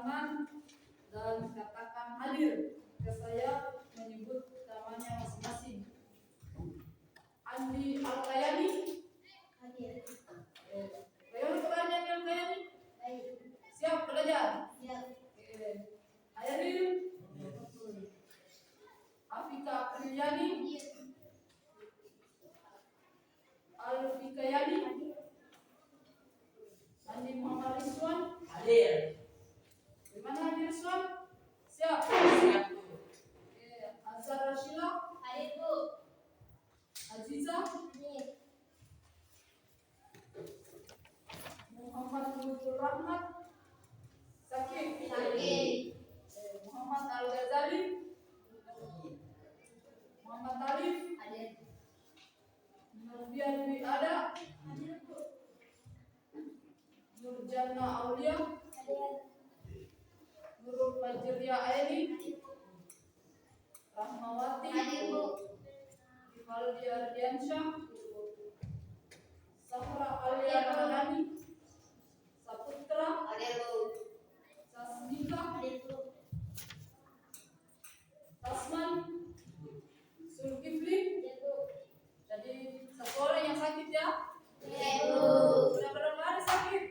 tangan dan katakan hadir. Saya menyebut namanya masing-masing. Andi Al-Kayani hadir. Pertanyaan Al-Kayani. Siap belajar? Siap. Hadir. Afika Apriliani. Al-Fikayani. Andi Muhammad Rizwan hadir. Di mana hadir Rizwan? Siap. Siap. Azhar Rashila hadir Bu. Aziza hadir. Muhammad Nurul Rahmat Sakit hadir. Muhammad Al-Ghazali Muhammad Talib hadir. Nurbian Dwi Ada hadir Bu. Nurjana Aulia hadir. Nurul Fajriya Aini Rahmawati hadir Bu. Ivaldi Ardiansyah Sahra Alia Ramadhani Saputra hadir Bu. Sasmika hadir Bu. Tasman Zulkifli hadir Bu. Jadi satu orang yang sakit ya? Iya Bu. Sudah berapa hari sakit?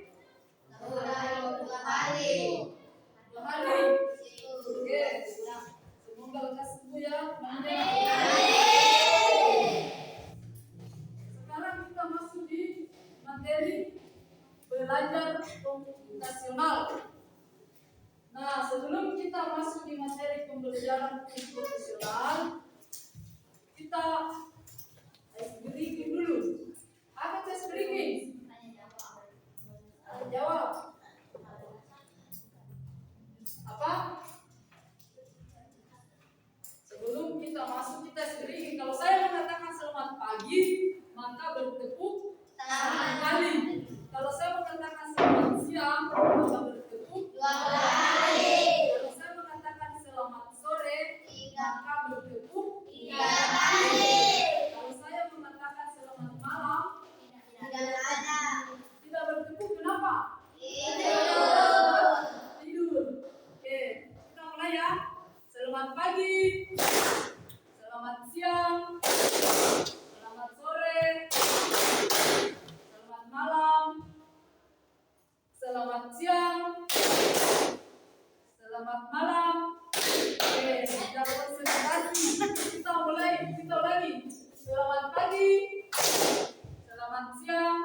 Dua hari. Oke. Semoga lekas sembuh ya. Amin. Sekarang kita masuk di materi belajar komputasional. Nah, sebelum kita masuk di materi pembelajaran komputasional, kita tes breaking dulu. Apa tes breaking? Jawab. Apa? Sebelum kita masuk kita breaking, kalau saya mengatakan selamat pagi, maka bertepuk tangan kali. Kalau saya mengatakan selamat siang, maka bertepuk dua kali. Kalau saya mengatakan selamat sore, maka bertepuk tiga kali. Kalau saya mengatakan selamat malam, tidak bertepuk, kenapa? Tidur. Oke, kita mulai ya. Selamat pagi, selamat siang, selamat sore, selamat malam, selamat siang, selamat malam. Oke, sudah konsentrasi. Kita ulangi. Selamat pagi, selamat siang,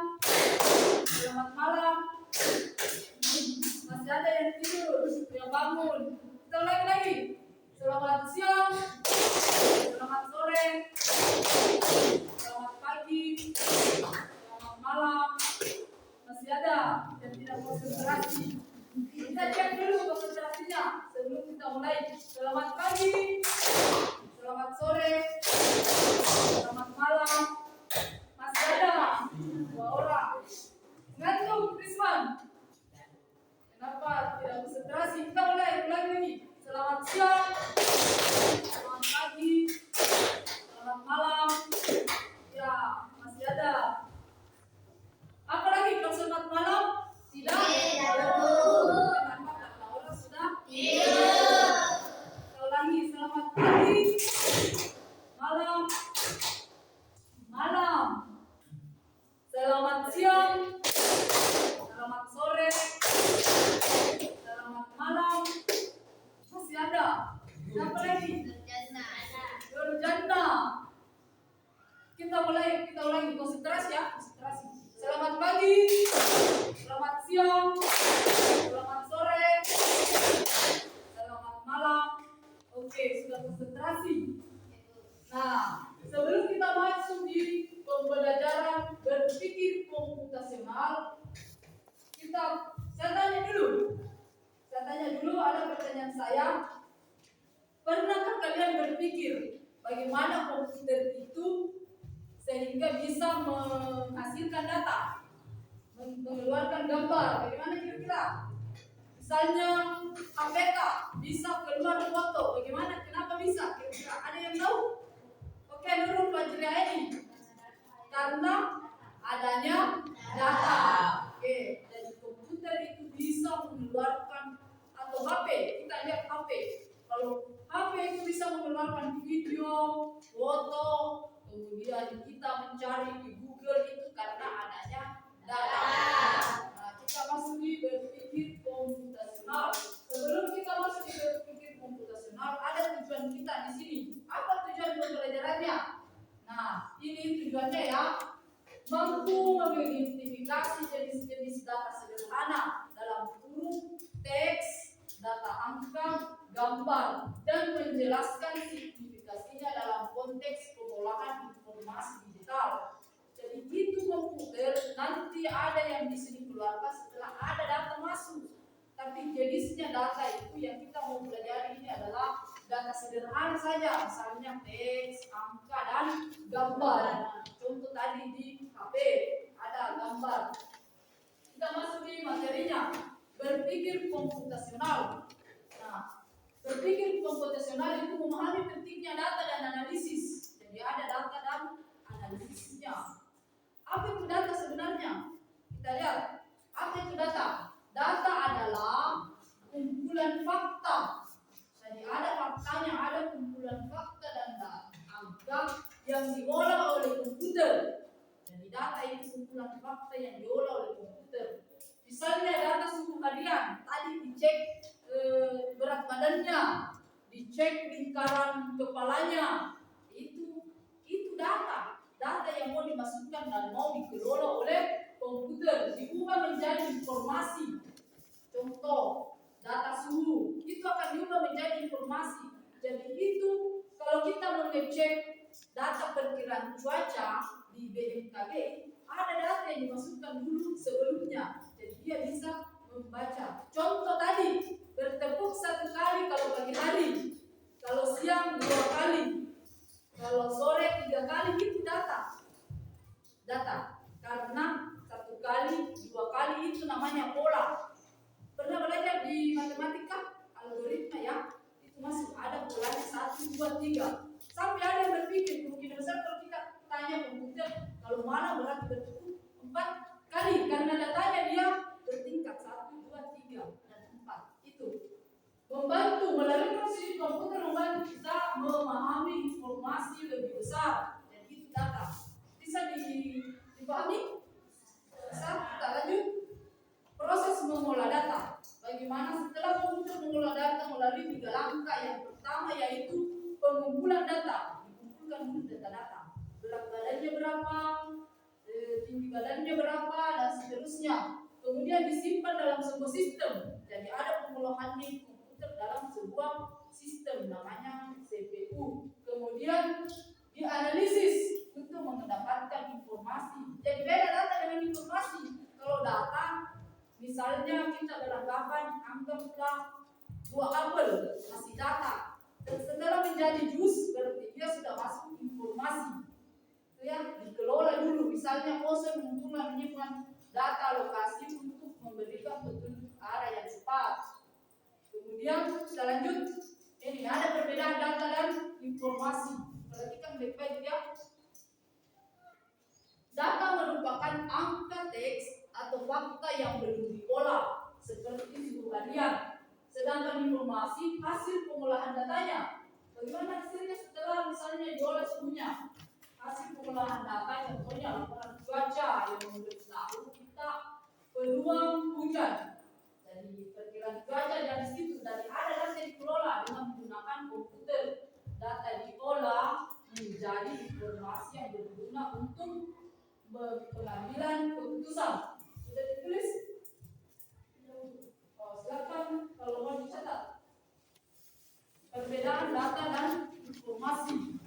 selamat malam. Masih ada yang tidur, yang bangun. Kita ulangi lagi. Selamat siang, selamat sore, selamat pagi, selamat malam. Masih ada yang tidak konsentrasi. Kita cek dulu konsentrasinya sebelum kita mulai. Selamat pagi, selamat sore, selamat malam. Masih ada 2 orang. Ngantuk, Rizwan. Kenapa tidak konsentrasi? Kita mulai lagi. Selamat siang, selamat pagi, selamat malam. Ya, masih ada. Apa lagi kalau selamat malam? Tidak. Kenapa kata orang sudah? Tidak. Kita ulangi. Selamat pagi, malam. Selamat siang, selamat sore, selamat malam. Masih ada. Siapa lagi? Nurjana. Kita ulangi konsentrasi ya. Konsentrasi. Selamat pagi, selamat siang, selamat sore, selamat malam. Oke, sudah konsentrasi. Nah, sebelum kita masuk di pembelajaran berpikir komputasional, saya tanya dulu. Ada pertanyaan saya. Pernahkah kalian berpikir bagaimana komputer itu sehingga bisa menghasilkan data, mengeluarkan gambar? Bagaimana kira-kira? Misalnya APK bisa keluar foto. Bagaimana? Kenapa bisa? Kira-kira ada yang tahu? Oke, Nurul Fajriya ini. Karena adanya data. Oke, jadi komputer itu bisa mengeluarkan atau mengidentifikasi jenis-jenis data sederhana dalam huruf, teks, data angka, gambar, dan menjelaskan signifikasinya dalam konteks pengolahan informasi digital. Jadi itu komputer nanti ada yang bisa dikeluarkan setelah ada data masuk. Tapi jenisnya data itu yang kita mau pelajari ini adalah data sederhana saja, misalnya teks, angka, dan gambar. Contoh tadi di HP ada gambar. Kita masuk di materinya, berpikir komputasional. Nah, berpikir komputasional itu memahami pentingnya data dan analisis. Jadi ada data dan analisisnya. Apa itu data sebenarnya? Kita lihat, apa itu data? Data adalah kumpulan fakta. Jadi ada faktanya, ada kumpulan fakta dan angka yang diolah oleh komputer. Jadi data itu kumpulan fakta yang diolah oleh komputer. Misalnya data suhu harian, tadi dicek berat badannya, dicek lingkaran kepalanya, itu data yang mau dimasukkan dan mau dikelola oleh komputer, diubah menjadi informasi. Contoh, data suhu itu akan diubah menjadi informasi. Jadi itu kalau kita mengecek data perkiraan cuaca di BMKG, ada data yang dimasukkan dulu sebelumnya, jadi dia bisa membaca. Contoh tadi, bertepuk 1 kali kalau pagi hari, kalau siang 2 kali, kalau sore 3 kali, itu data. Karena 1 kali, 2 kali itu namanya pola. Pernah belajar di matematika algoritma ya? Itu masih ada polanya 1, 2, 3. Sampai ada yang berpikir kemungkinan besar kalau kita tanya komputer kalau mana berarti bertepuk 4 kali karena datanya dia bertingkat 1, 2, 3 dan 4. Itu membantu melalui proses komputer membantu kita memahami informasi lebih besar. Dan itu data bisa dipahami. Bisa kita lanjut proses mengolah data. Bagaimana setelah komputer mengolah data melalui 3 langkah. Yang pertama yaitu pengumpulan data. Dikumpulkan dulu data. Berat badannya berapa, tinggi badannya berapa, dan seterusnya. Kemudian disimpan dalam sebuah sistem. Jadi ada pengolahannya di komputer dalam sebuah sistem namanya CPU. Kemudian dianalisis untuk mendapatkan informasi. Jadi beda data dengan informasi. Kalau data, misalnya kita beranggapan anggaplah 2 apel masih data. Dan setelah menjadi jus berarti dia sudah masuk informasi. Ya, dikelola dulu. Misalnya Pose menyimpan data lokasi untuk memberikan petunjuk arah yang cepat. Kemudian kita lanjut. Ini ada perbedaan data dan informasi. Perhatikan baik-baik ya. Data merupakan angka teks atau fakta yang belum diolah seperti suhu harian. Sedangkan informasi hasil pengolahan datanya. Bagaimana hasilnya setelah misalnya diolah suhunya? Hasil pengolahan data contohnya laporan cuaca yang memberitahu kita peluang hujan. Jadi perkiraan cuaca dari situ dari ada data yang dikelola dengan menggunakan komputer. Data diolah menjadi informasi yang berguna untuk pengambilan keputusan. Sudah ditulis? Silakan kalau mau dicatat. Perbedaan data dan informasi.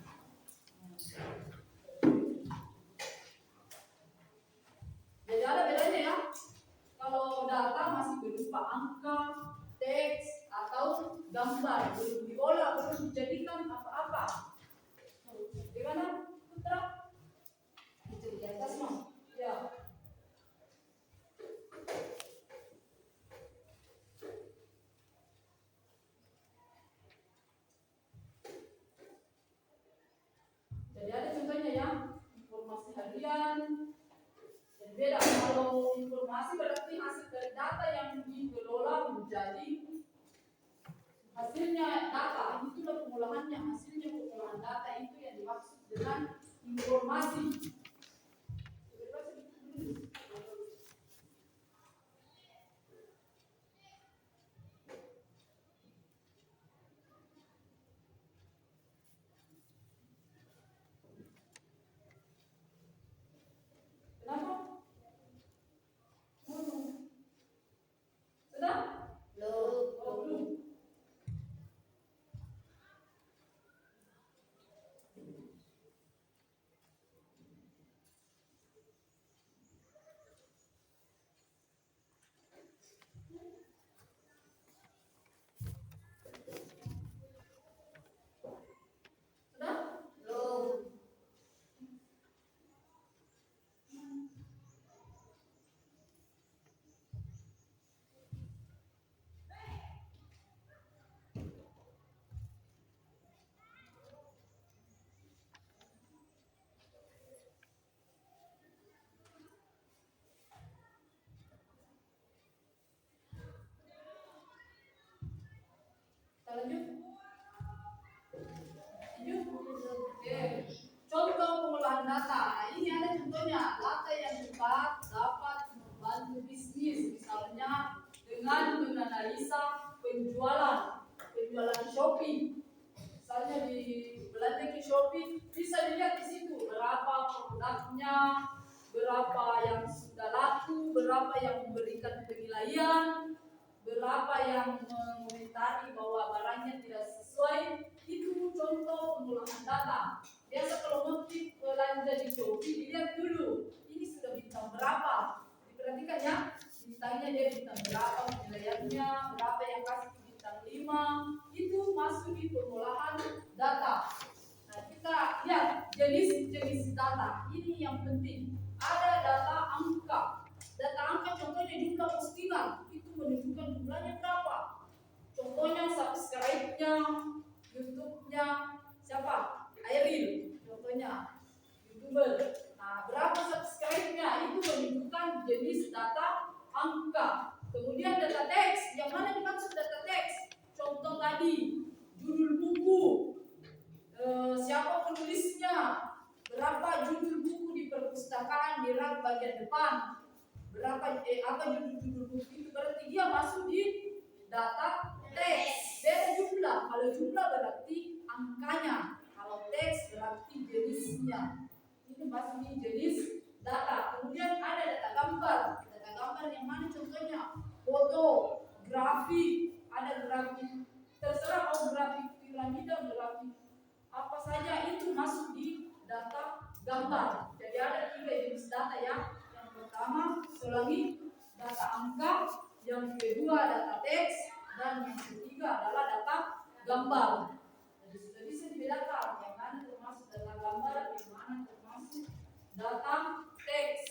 Jadi ada bedanya ya. Kalau data masih berupa angka, teks, atau gambar, belum diolah, belum dijadikan apa-apa. Bagaimana, Putra? Itu di atas mah. Ya. Jadi ada contohnya ya, informasi harian. Dan beda kalau informasi berarti hasil dari data yang dikelola menjadi hasilnya data. Itulah pengolahannya, hasilnya pengolahan data itu yang dimaksud dengan informasi. Kenapa? penilaian, berapa yang mengomentari bahwa barangnya tidak sesuai. Itu contoh pengolahan data. Biasa kalau motif belanja di Shopee, dilihat dulu ini sudah bintang berapa, diperhatikan ya, bintangnya dia bintang berapa, penilaiannya berapa, yang kasih bintang 5, itu masuk di pengolahan data. Nah, kita lihat jenis-jenis data ini yang penting. Ada data angka. Data angka contohnya jumlah postingan, itu menunjukkan jumlahnya berapa. Contohnya subscribe-nya, YouTube-nya siapa? Airil, contohnya YouTuber. Nah, berapa subscribe-nya, itu menunjukkan jenis data angka. Kemudian data teks, yang mana dimaksud data teks? Contoh tadi, judul buku, siapa penulisnya, berapa judul buku di perpustakaan di rak bagian depan, berapa apa judul buku itu, berarti dia masuk di data teks. Beda jumlah, kalau jumlah berarti angkanya, kalau teks berarti jenisnya. Ini masuk di jenis data. Kemudian ada data gambar. Data gambar yang mana contohnya? Foto, grafik, ada grafik, terserah mau grafik piramida, grafik apa saja, itu masuk di data gambar. Jadi ada 3 jenis data ya. Yang pertama, ulangi, data angka, yang kedua data teks, dan yang ketiga adalah data gambar. Jadi sudah bisa dibedakan yang mana termasuk data gambar, yang mana termasuk data teks.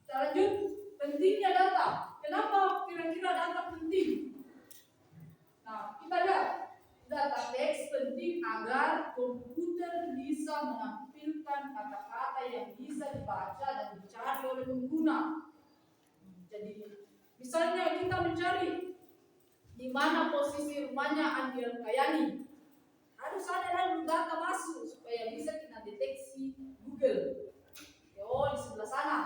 Kita lanjut, pentingnya data. Kenapa kira-kira data penting? Nah, kita lihat. Data teks penting agar komputer bisa menampilkan kata-kata yang bisa dibaca dan dicari oleh pengguna. Jadi, misalnya kita mencari di mana posisi rumahnya Andi Kayani, harus ada lalu data masuk supaya bisa kita deteksi Google. Oh, di sebelah sana.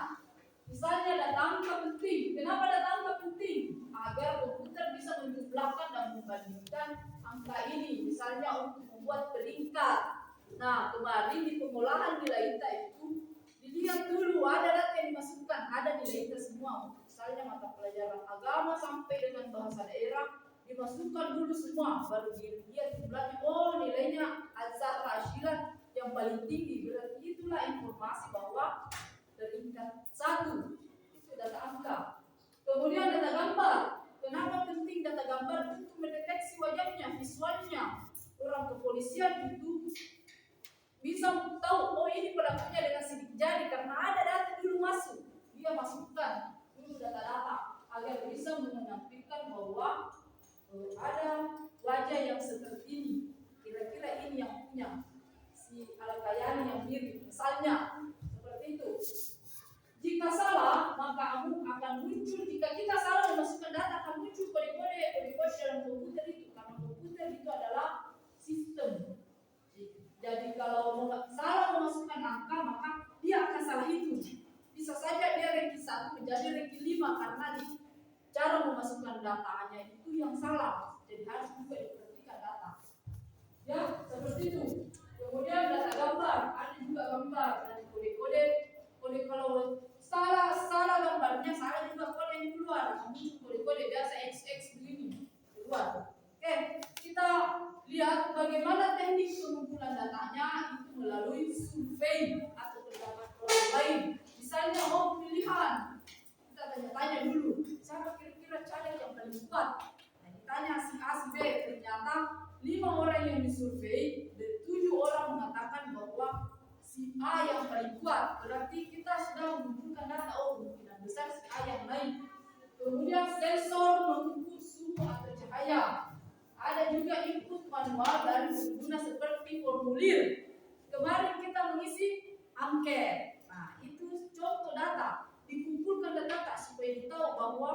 Misalnya data angka penting. Kenapa data angka penting? Agar komputer bisa menjumlahkan dan membandingkan angka ini, misalnya untuk membuat peringkat. Nah, kemarin di pengolahan nilai ITA itu dilihat dulu ada data yang dimasukkan, ada nilai ITA semua. Misalnya mata pelajaran agama sampai dengan bahasa daerah dimasukkan dulu semua, baru dilihat jumlahnya. Oh, nilainya Azhar Rashilan yang paling tinggi, berarti itulah informasi bahwa peringkat 1. Itu data angka. Kemudian data gambar. Kenapa penting data gambar? Untuk mendeteksi wajahnya, visualnya. Orang kepolisian itu bisa tahu, oh ini pelakunya dengan sidik jari, karena ada data dulu masuk. Dia masukkan dulu data-data agar bisa menampilkan bahwa ada wajah yang seperti ini. Kira-kira ini yang punya si Al-Kayani yang mirip. Misalnya seperti itu. Jika salah, maka akan muncul. Jika kita salah memasukkan data, akan muncul kode-kode dalam komputer itu. Karena komputer itu adalah sistem. Jadi kalau salah memasukkan angka, maka dia akan salah hitung. Bisa saja dia ranking 1 menjadi ranking 5 karena di cara memasukkan datanya itu yang salah. Jadi harus juga diperhatikan data. Ya, seperti itu. Kemudian data gambar, ada juga gambar dan kode-kode kalau salah gambarnya, salah juga kode yang keluar. Namun kode-kode biasa XX begini keluar. Oke, kita lihat bagaimana teknik pengumpulan datanya itu melalui survei atau pendapat orang lain. Misalnya pemilihan, kita tanya-tanya dulu, siapa kira-kira caleg yang paling kuat? Nah, ditanya si A, si B, ternyata 5 orang yang disurvei, dan 7 orang mengatakan bahwa si A yang paling kuat. Berarti kita sudah mengumpulkan data, kemungkinan besar si A yang lain. Kemudian sensor mengukur suhu atau cahaya. Ada juga input manual dari pengguna seperti formulir. Kemarin kita mengisi angket. Nah, itu contoh data. Dikumpulkan data supaya kita tahu bahwa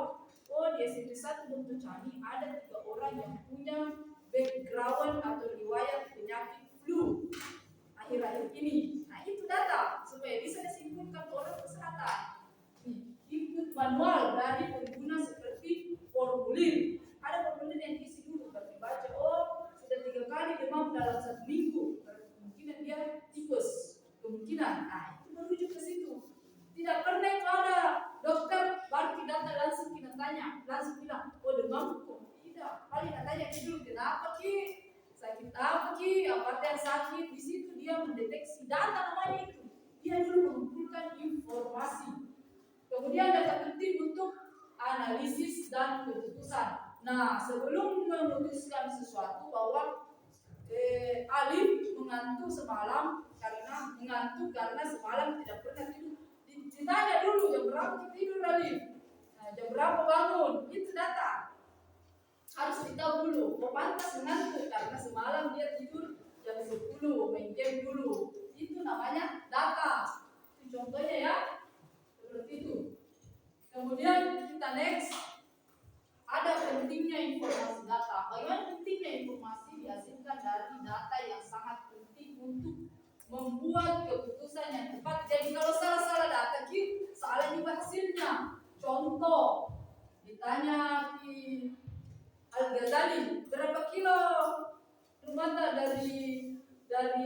di SMP 1 Dr. Chani ada 3 orang yang punya background atau riwayat penyakit flu akhir-akhir ini. Nah, itu data supaya bisa disimpulkan ke orang kesehatan. Input manual dari pengguna seperti formulir. Ada formulir yang diisi dulu, baru dibaca. Sudah 3 kali demam dalam 1 minggu. Kemungkinan dia tipes. Kemungkinan. Nah, itu merujuk ke situ. Tidak pernah ada dokter baru data langsung kita sakit, di situ dia mendeteksi data namanya itu. Dia dulu mengumpulkan informasi. Kemudian data penting untuk analisis dan keputusan. Nah, sebelum memutuskan sesuatu bahwa Alif mengantuk karena semalam tidak pernah tidur. Ditanya dulu jam berapa tidur Alif, jam berapa bangun, itu data. Harus ditahu dulu. Oh, pantas mengantuk karena semalam dia tidur jam 10, main game dulu. Itu namanya data. Itu contohnya ya, seperti itu. Kemudian kita next, ada pentingnya informasi data. Bagaimana pentingnya informasi dihasilkan dari data yang sangat penting untuk membuat keputusan yang tepat. Jadi kalau salah data salah juga hasilnya. Contoh, ditanya di Al-Ghazali, berapa kilo rumah dari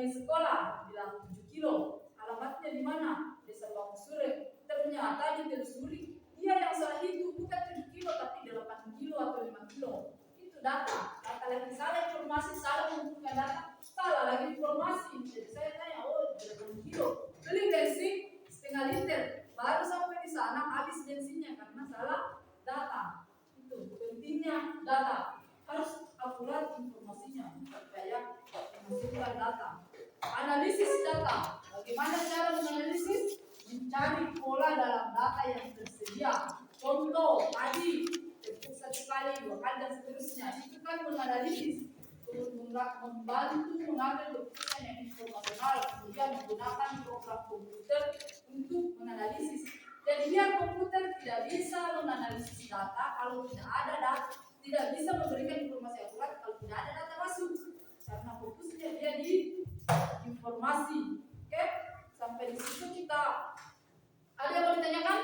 sekolah? Bilang 7 kilo. Alamatnya di mana? Desa Bangusure. Ternyata ditelusuri dia yang salah itu bukan 7 kilo tapi 8 kilo atau 5 kilo. Itu data. Data lagi salah informasi, salah menentukan data, salah lagi informasi. Jadi saya tanya, oh 8 kilo. Beli bensin setengah liter, baru sampai di sana habis bensinnya karena salah data. Itu pentingnya data. Harus akurat informasinya supaya menghasilkan data. Analisis data. Bagaimana cara menganalisis? Mencari pola dalam data yang tersedia. Contoh tadi satu kali, 2 kali dan seterusnya. Itu kan menganalisis, membantu mengambil keputusan yang informasional, kemudian menggunakan program komputer untuk menganalisis. Jadi biar komputer tidak bisa menganalisis data kalau tidak ada data, tidak bisa memberikan informasi akurat kalau tidak ada data masuk, karena fokusnya dia di informasi. Oke, sampai di situ kita ada yang mau ditanyakan?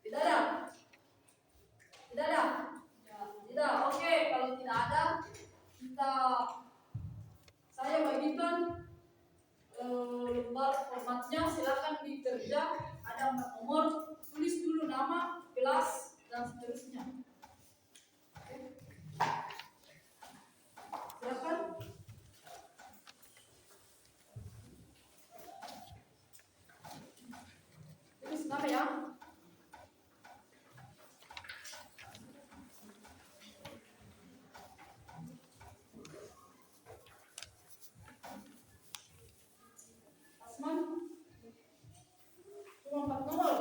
Tidak ada? Tidak ada? Ya, tidak. Oke, kalau tidak ada, saya bagikan lembar formatnya, silakan dikerja. Ada 4 nomor, tulis dulu nama, kelas dan seterusnya. Oke. Silakan. Tulis nama ya. Asman. Cuma 4 nomor.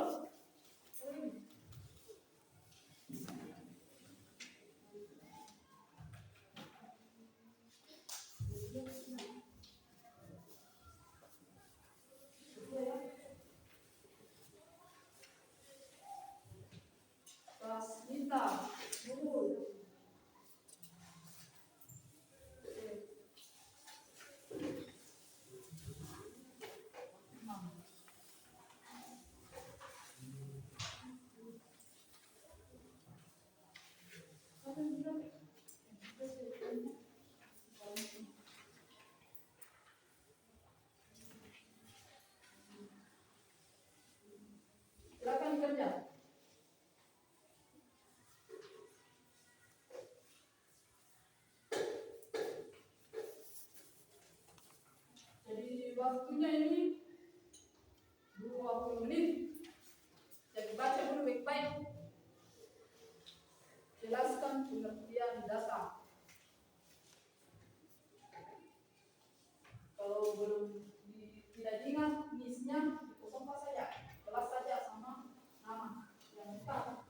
Minta dulu. Silakan kerja. Jadi waktunya ini 20 menit. Jadi baca dulu baik-baik. Jelaskan pengertian data. Kalau belum tidak ingat misnya, kosongkan saja. Kelas saja sama nama yang lengkap.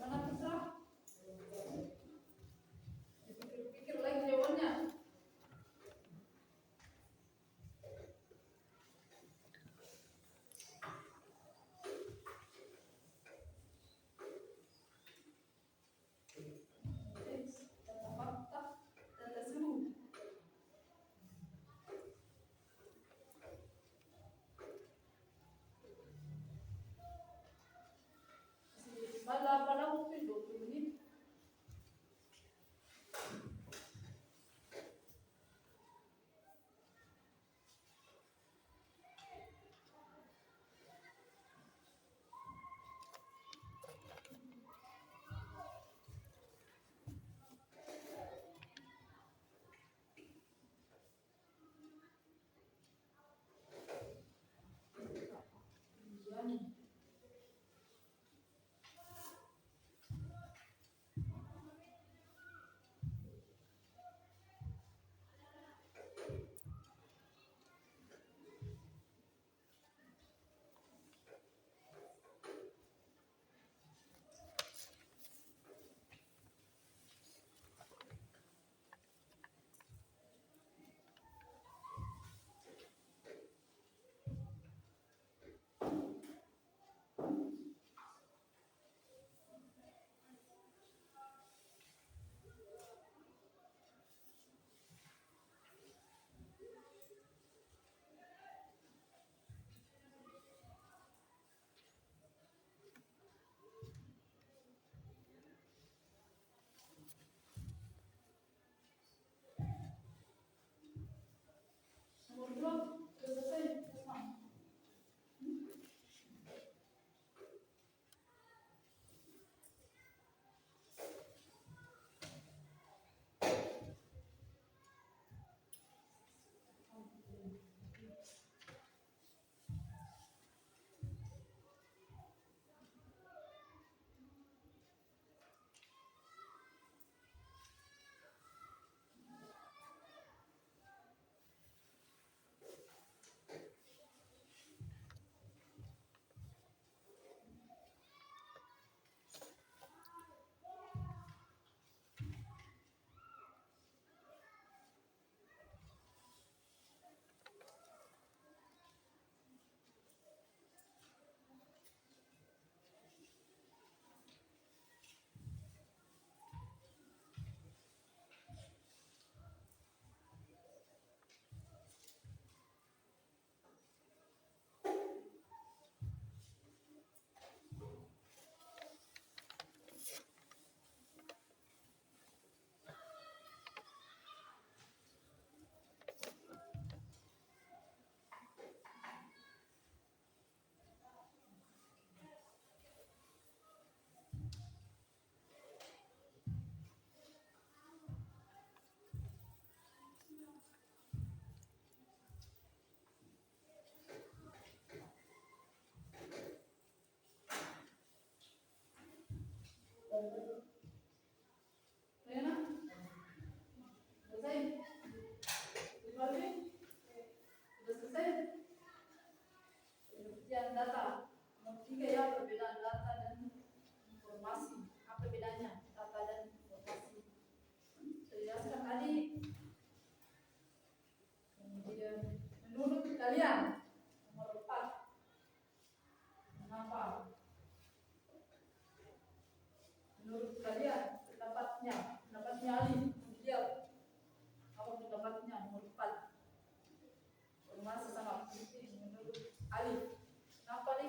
Mana bisa? Dipikir-pikir lagi jawabannya. Data fakta, data suhu. Pada mungkin 20 menit. Nomor 2 sudah selesai. Rena, selesai? Divaldi, sudah selesai? Pengertian data. Nomor 3 ya, perbedaan data dan informasi. Apa bedanya data dan informasi? Sudah dijelaskan tadi. Kemudian menurut kalian, nomor 4, kenapa? Menurut kalian, pendapatnya Ali, dia apa pendapatnya nomor 4? Informasi sangat penting menurut Ali. Kenapa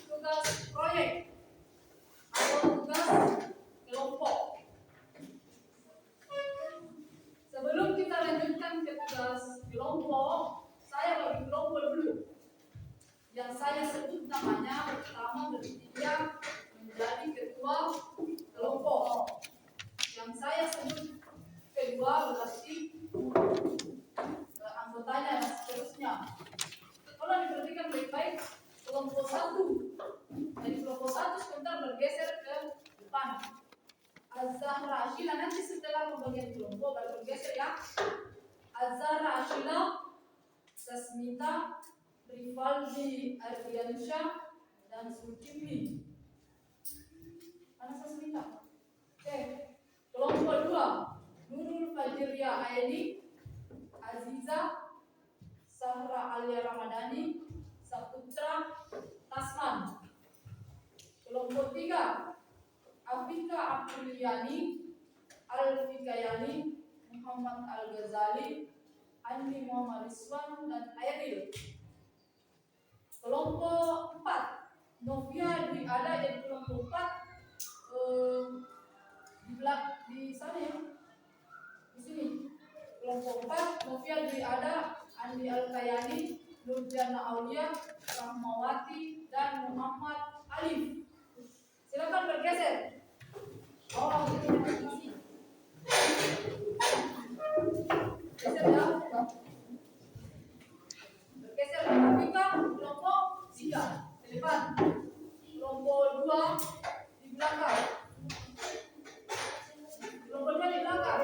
Tugas proyek atau tugas kelompok. Sebelum kita lanjutkan ke tugas kelompok, saya bagi kelompok dulu. Yang saya sebut namanya pertama bertiga menjadi ketua kelompok. Yang saya sebut kedua berarti anggotanya dan seterusnya. Kalau diperhatikan baik-baik, kelompok satu. Jadi kelompok satu sebentar bergeser ke depan. Az-Zahra Ashila nanti setelah pembagian kelompok baru bergeser ya. Az-Zahra Ashila, Sasmita, Rivaldi Ardiansyah, dan Zulkifli. Mana Sasmita? Oke. Kelompok dua, Nurul Fajriya Aini, Aziza, Sahra Alia Ramadhani, Saputra Tasman. Kelompok tiga, Afika Abduliani, Al-Fikayani, Muhammad Al-Ghazali, Andi Muhammad Rizwan, dan Airil. Kelompok 4, Novia Dwi Ada, jadi kelompok 4 di sana ya, di sini. Kelompok 4, Novia Dwi Ada, Andi Al-Kayani, Nurjana Aulia, Rahmawati, dan Muhammad Alif. Silakan bergeser. Oh, ini geser ya. Bergeser Afrika, kelompok 3 ke depan. Kelompok 2 di belakang. Kelompok 2 di belakang.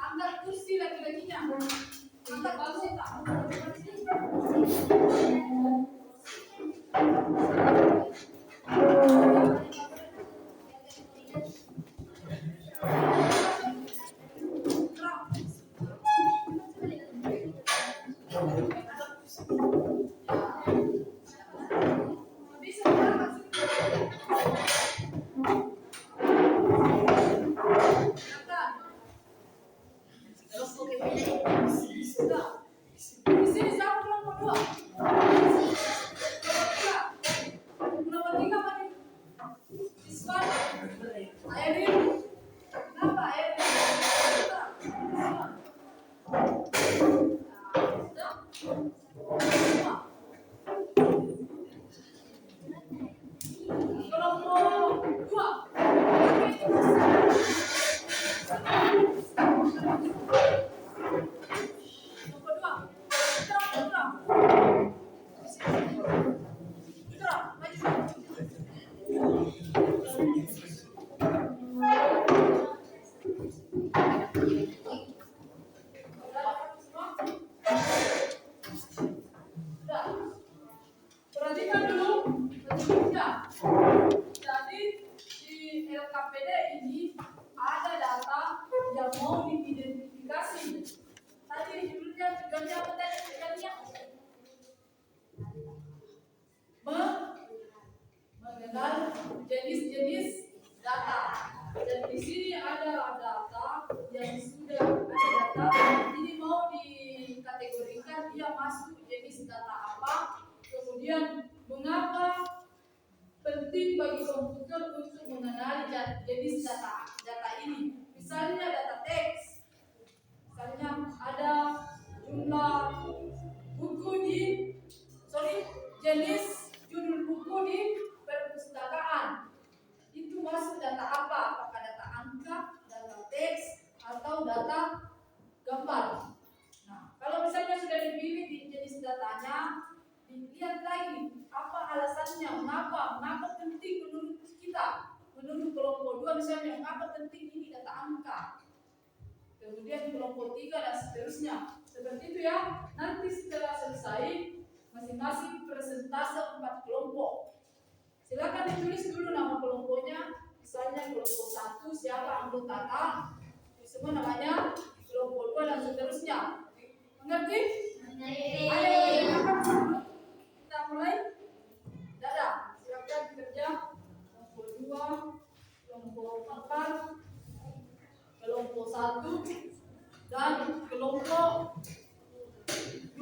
Angkat kursi laki-lakinya. Angkat kursi tak? Perhatikan dulu bentuknya. Jadi di LKPD ini ada data yang mau diidentifikasi. Tadi judulnya tugasnya apa tadi? Tugasnya mengenal jenis-jenis data. Dan di sini ada data yang sudah ada data. Ini mau dikategorikan dia masuk jenis data apa. Kemudian mengapa penting bagi komputer untuk mengenali jenis data ini. Misalnya data teks. Misalnya ada jumlah buku jenis judul buku di perpustakaan. Itu masuk data apa? Apakah data angka, data teks, atau data gambar? Nah, kalau misalnya sudah dipilih di jenis datanya, dilihat lagi apa alasannya, mengapa penting menurut kita, menurut kelompok 2 misalnya, mengapa penting ini data angka, kemudian kelompok 3 dan seterusnya. Seperti itu ya. Nanti setelah selesai masing-masing persentase 4 kelompok. Silakan ditulis dulu nama kelompoknya. Misalnya kelompok 1 siapa anggotanya, semua namanya. Kelompok 2 kedua dan seterusnya. Mengerti? Ayo. Kita mulai. Dadah. Silakan kerja. Kelompok 2, kelompok 4, kelompok 1 dan kelompok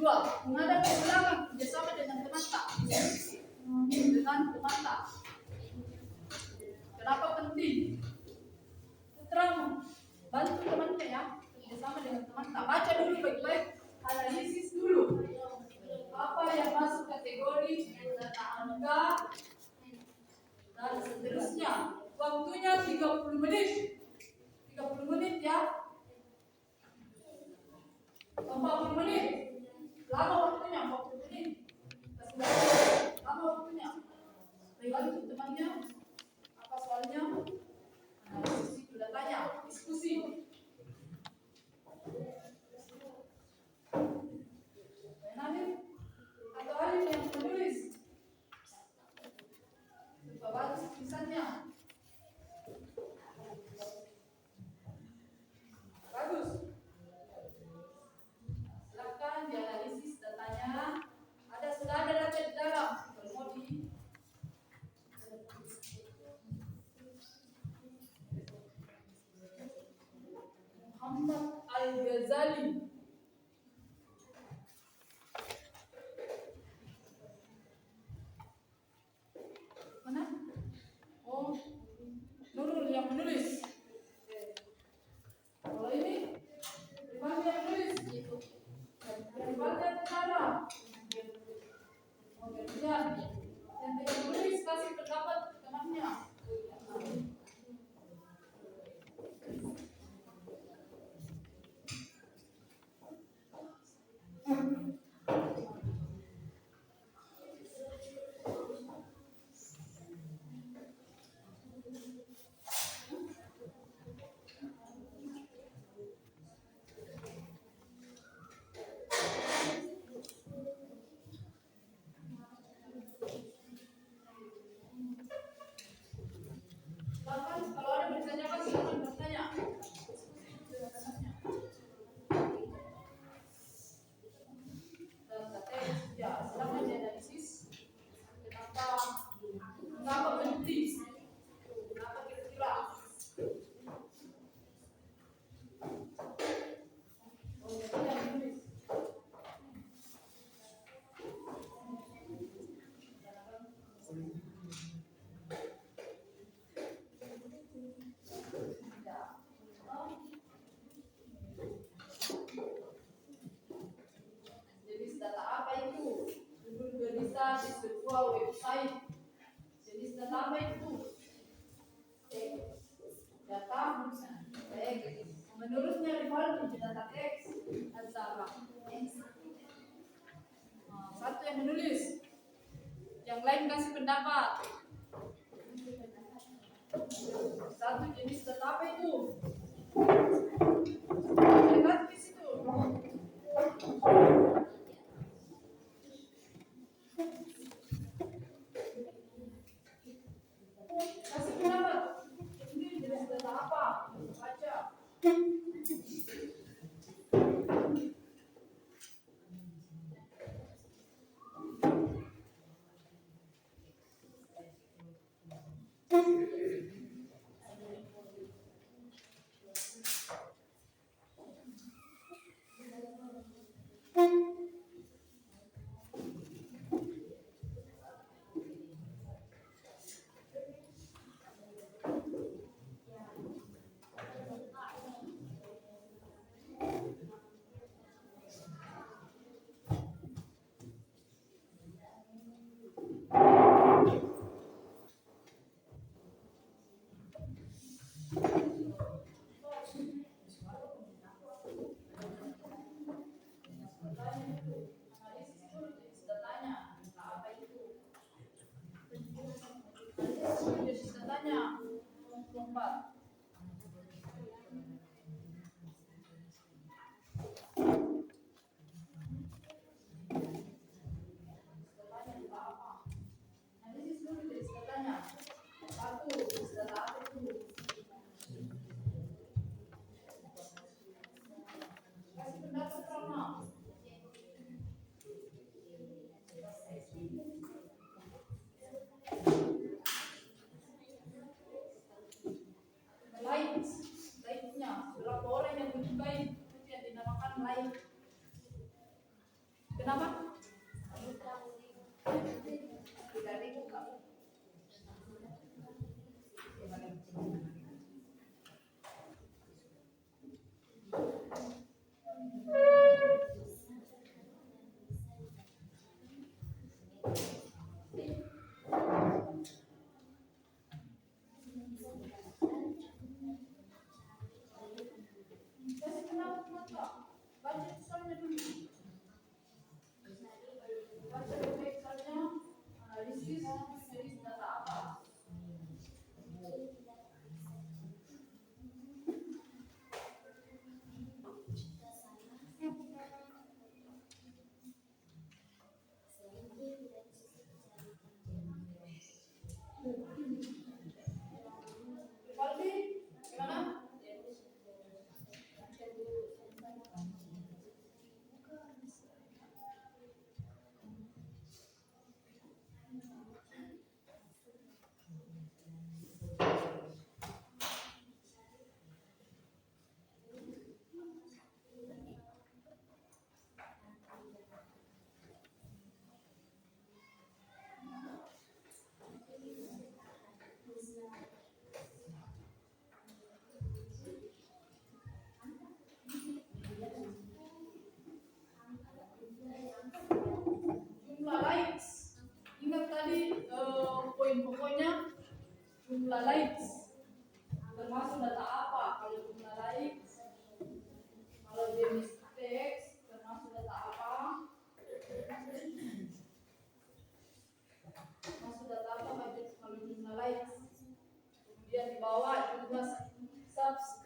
2. Menghadap ke belakang bersama dengan teman tak. Dengan teman tak. Kenapa penting? Terang bantu temannya ya. Bersama dengan teman tak. Baca dulu baik-baik. Analisis dulu. Apa yang masuk kategori data angka dan seterusnya. Waktunya 30 menit. 30 menit ya. 40 menit. Lama waktunya 40 menit. Lama waktunya. Bantu temannya. Apa soalnya? Analisis sudah tanya. Diskusi. Atau Alif yang menulis. Coba bagus tulisannya. Bagus. Silakan dianalisis datanya. Sudah ada data di dalam. Kalau mau di Muhammad Al-Ghazali. Mana? Oh, Nurul yang menulis. Kalau ini, Rifan yang menulis. Rifan yang cara. Oh, kemudian yang tidak menulis kasih pendapat temannya. Kalau ada bertanya apa silakan bertanya. Ya, silakan dianalisis. Kenapa penting? Kenapa kira-kira? Jenis data apa itu? Bisa di sebuah website. Jenis data apa itu? Data teks. Menurutnya rival di data teks antara satu yang menulis, yang lain kasih pendapat. Satu jenis data apa itu? Lihat di situ. Kasih pendapat. Ini jenis data apa? Baca.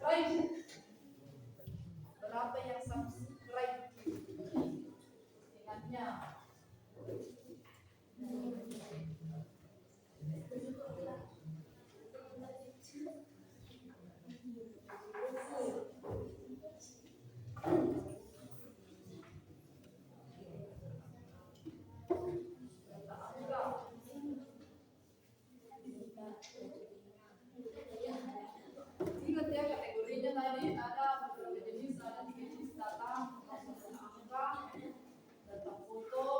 subscribe? Berapa yang subscribe? Ingatnya. Ingat ya, kategorinya tadi ada beberapa jenis, ada 3 jenis data, angka, data foto,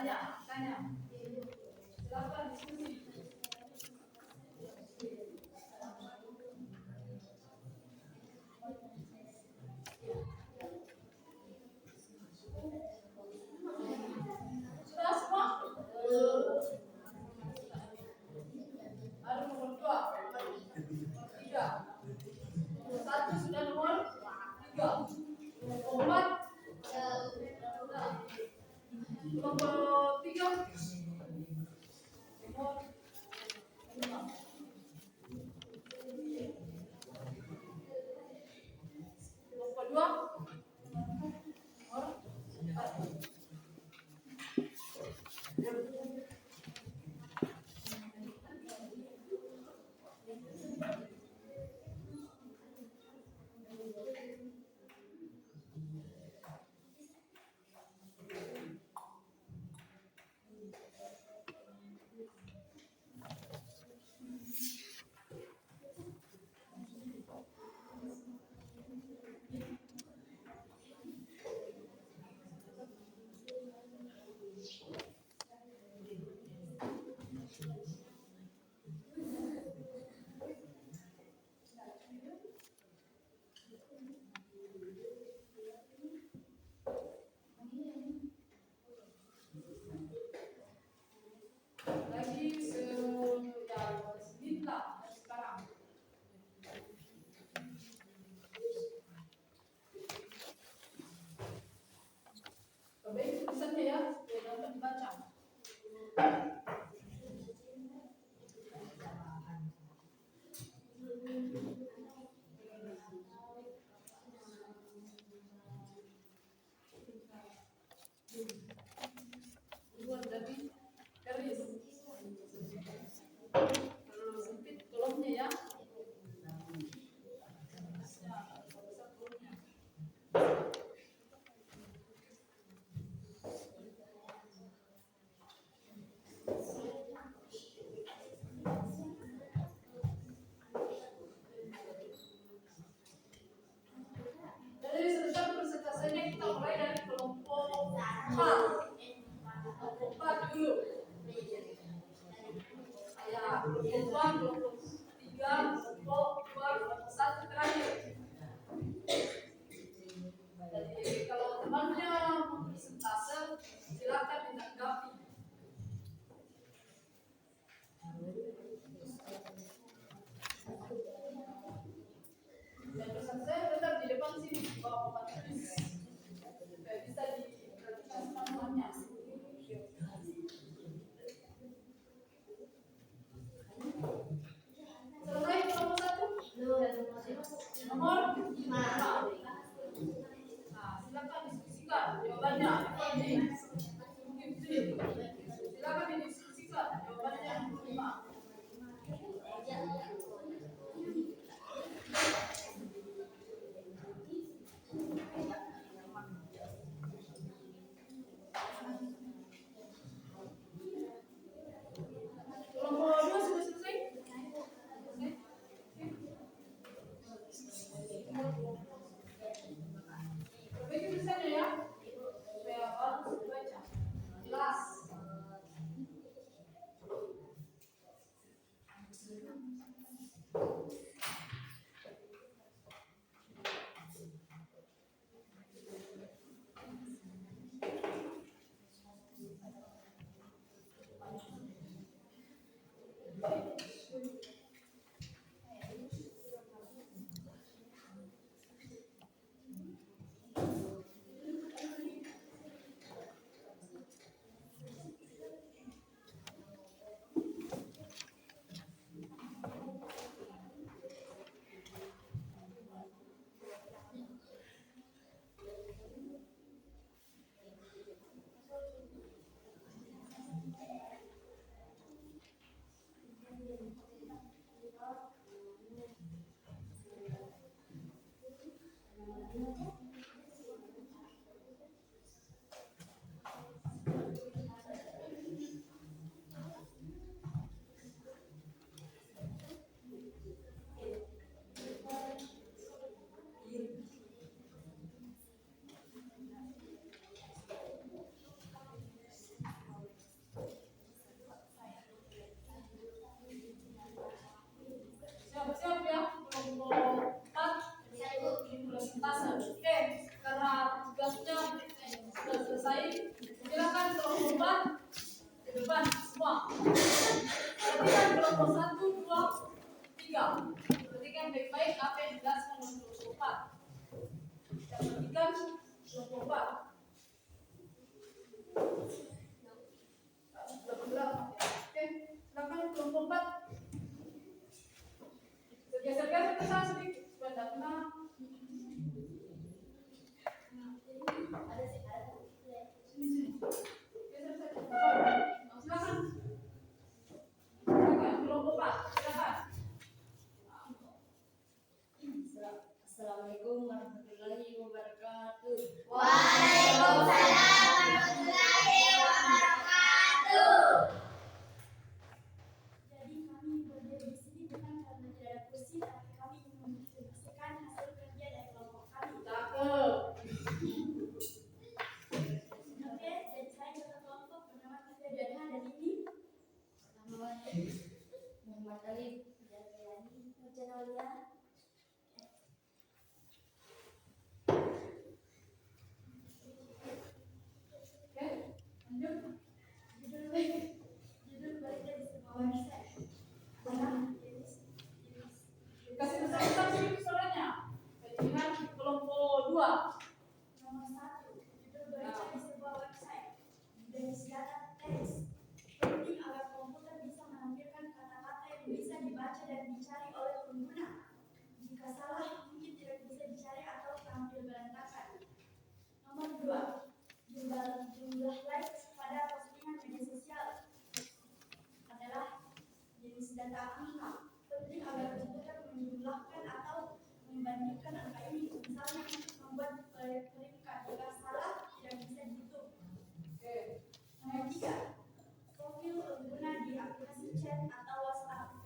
tanya. Silakan diskusi. Sudah semua? Ada nomor 2, nomor 3. Nomor 1 sudah, nomor 3. Nomor 4. Nomor 3. Nomor 5. Nomor 2. Nomor 4. Lagi semenit lah sekarang. Perbaiki tulisannya ya, supaya dapat dibaca. Buat jadi garis. Kalau sempit kolomnya ya. Jadi sebentar presentasinya kita mulai dari kelompok 4. Kelompok 4 dulu. Ya, kelompok 2, kelompok 3, kelompok 2, kelompok 1 terakhir. Jadi kalau temannya mempresentase, silakan ditanggapi. Dan pesan saya tetap di depan sini, bawa papan tulis. Supaya bisa diperhatikan semuanya. Selesai kelompok 1? Nomor 5. Nah, silakan diskusikan jawabannya. Silakan didiskusikan jawabannya yang kelima. Kelompok 2 sudah selesai? Perbaiki tulisannya ya, supaya bagus dibaca. selesai, silakan kelompok 4 ke depan semua. Perhatikan kelompok 1, 2, 3. Perhatikan baik-baik apa yang dijelaskan oleh kelompok 4. Kita perhatikan kelompok 4. Sudah bergerak. Oke, silakan kelompok 4. Geser-geser ke sana sedikit supaya tidak kena. Assalamualaikum warahmatullahi wabarakatuh. Waalaikumsalam warahmatullahi wabarakatuh. Jadi kami berdiri di sini bukan karena tidak ada kursi, tapi kami ingin mendistribusikan hasil kerja dari kelompok kami. Cakep. Oke, jadi saya ketua kelompok bernama Tifia Diana dan ini Muhammad Alif Jariani Nurjanalia. Oke, lanjut. Judul berita di sebuah website. Kasih besar-besar sedikit suaranya. Dengan kelompok 2. Nomor 1, judul berita di sebuah website. Jenis data teks. Penting agar komputer bisa menampilkan kata-kata yang bisa dibaca dan dicari oleh pengguna. Jika salah, mungkin tidak bisa dicari atau tampil berantakan. Nomor 2, jumlah likes pada postingan media sosial adalah jenis data angka. Penting agar komputer menjumlahkan atau membandingkan angka ini. Misalnya, membuat peringkat. Jika salah, tidak bisa dihitung. Oke. Nomor 3, profil pengguna di aplikasi chat atau WhatsApp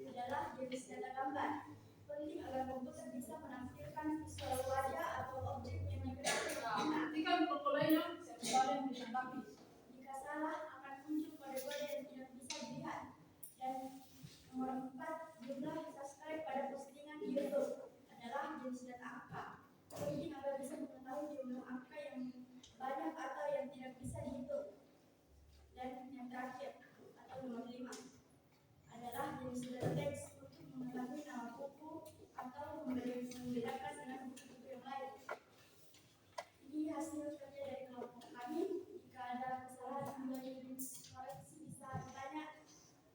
adalah jenis data gambar. Penting agar komputer bisa menampilkan visual wajah atau objek yang dikenal pengguna. Perhatikan kelompok lainnya. Siapa yang ditanggapi? Jika salah, akan muncul kode-kode yang tidak bisa dilihat. Dan nomor 4, jumlah subscribe pada postingan di YouTube adalah jenis data angka. Penting agar bisa mengetahui jumlah angka yang banyak atau yang tidak bisa dihitung. Dan yang terakhir atau nomor 5 adalah jenis data teks untuk mengetahui nama buku atau membedakan dengan buku-buku yang lain. Ini hasil kerja dari kelompok kami. Jika ada kesalahan dan koreksi bisa ditanya.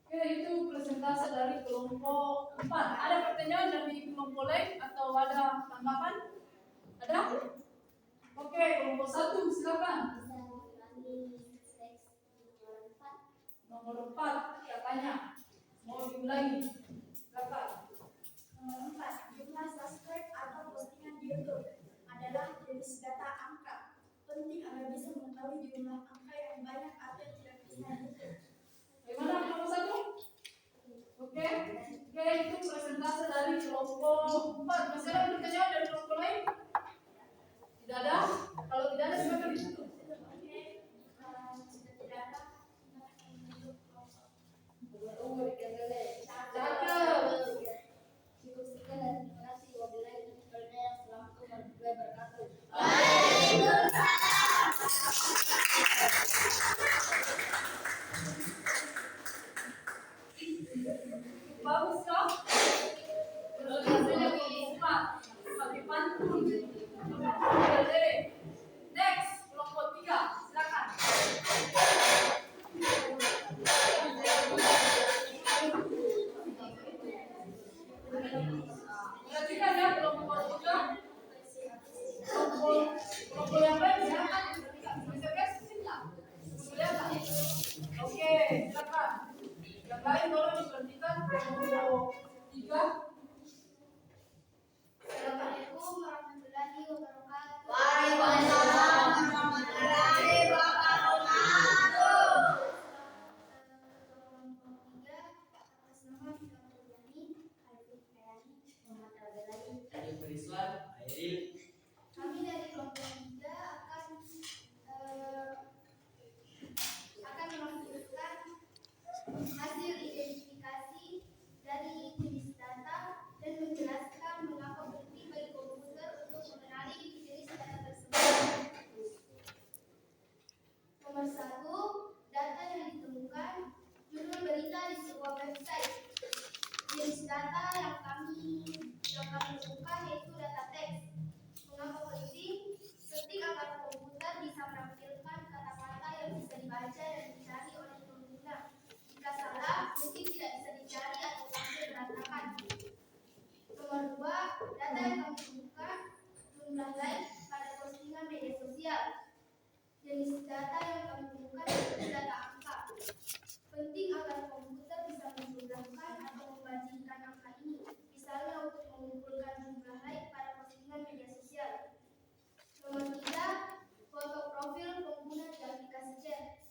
Oke, itu presentase dari kelompok 4. Ada pertanyaan dari kelompok lain atau ada tanggapan? Ada? Oke, kelompok 1 silakan. Nomor 4 katanya mau diulangi. Silakan. Nomor 4, jumlah subscribe atau postingan di YouTube adalah jenis data angka. Penting agar bisa mengetahui jumlah angka yang banyak atau yang tidak bisa dihitung. Bagaimana nomor 1? Oke, itu presentase dari kelompok 4. Masih ada pertanyaan dari kelompok lain? Tidak ada? Kalau tidak ada silakan ditutup. Oke, sudah tidak ada. Cakep. Cukup sekian dan terima kasih. Wabillahi taufiq wal hidayah. Assalamualaikum warahmatullahi wabarakatuh. Bagus ya? Presentasinya kelompok 4. Pakai pantun. Next, kelompok 3. Silakan. Perhatikan ya kelompok 3. Kelompok yang lain silakan. Kelihatan. Oke, silakan. Yang lain tolong diperhatikan kelompok 3. Assalamualaikum warahmatullahi wabarakatuh. Waalaikumsalam warahmatullahi wabarakatuh. Kelompok 3 atas nama Tika Purjani, Arifin Kayani, Muhammad Al-Ghazali. Arif Rizwan, Airil. Kami dari kelompok 3 akan melanjutkan hasil identifikasi dari jenis data dan menjelaskan mengapa penting bagi komputer untuk mengenali jenis data tersebut. yang kami temukan, jumlah like pada postingan media sosial. Jenis data yang kami temukan itu data angka. Penting agar komputer bisa menjumlahkan atau membandingkan angka ini, misalnya untuk mengumpulkan jumlah like pada postingan media sosial. Nomor 3, foto profil pengguna di aplikasi chat.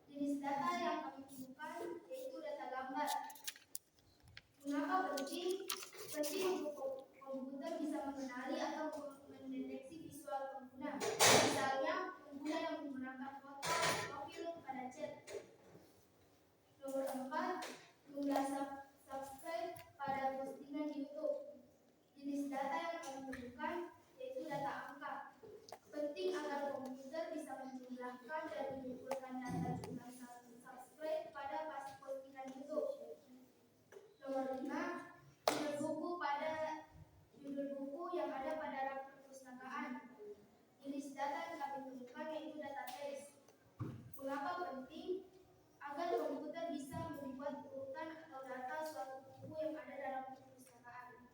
Jenis data yang kami temukan yaitu data gambar. Mengapa penting? Penting untuk komputer bisa mengenali atau mendeteksi visual pengguna. Misalnya, pengguna yang menggunakan foto profil pada chat. Nomor 4, jumlah subscribe pada postingan YouTube. Jenis data yang kami temukan yaitu data angka. Penting agar komputer bisa menjumlahkan dan mengumpulkan data jumlah subscribe pada postingan YouTube. Nomor 5, judul buku yang ada pada rak perpustakaan. Jenis data yang kami temukan yaitu data teks. Mengapa penting? Agar komputer bisa membuat urutan atau data suatu buku yang ada dalam perpustakaan.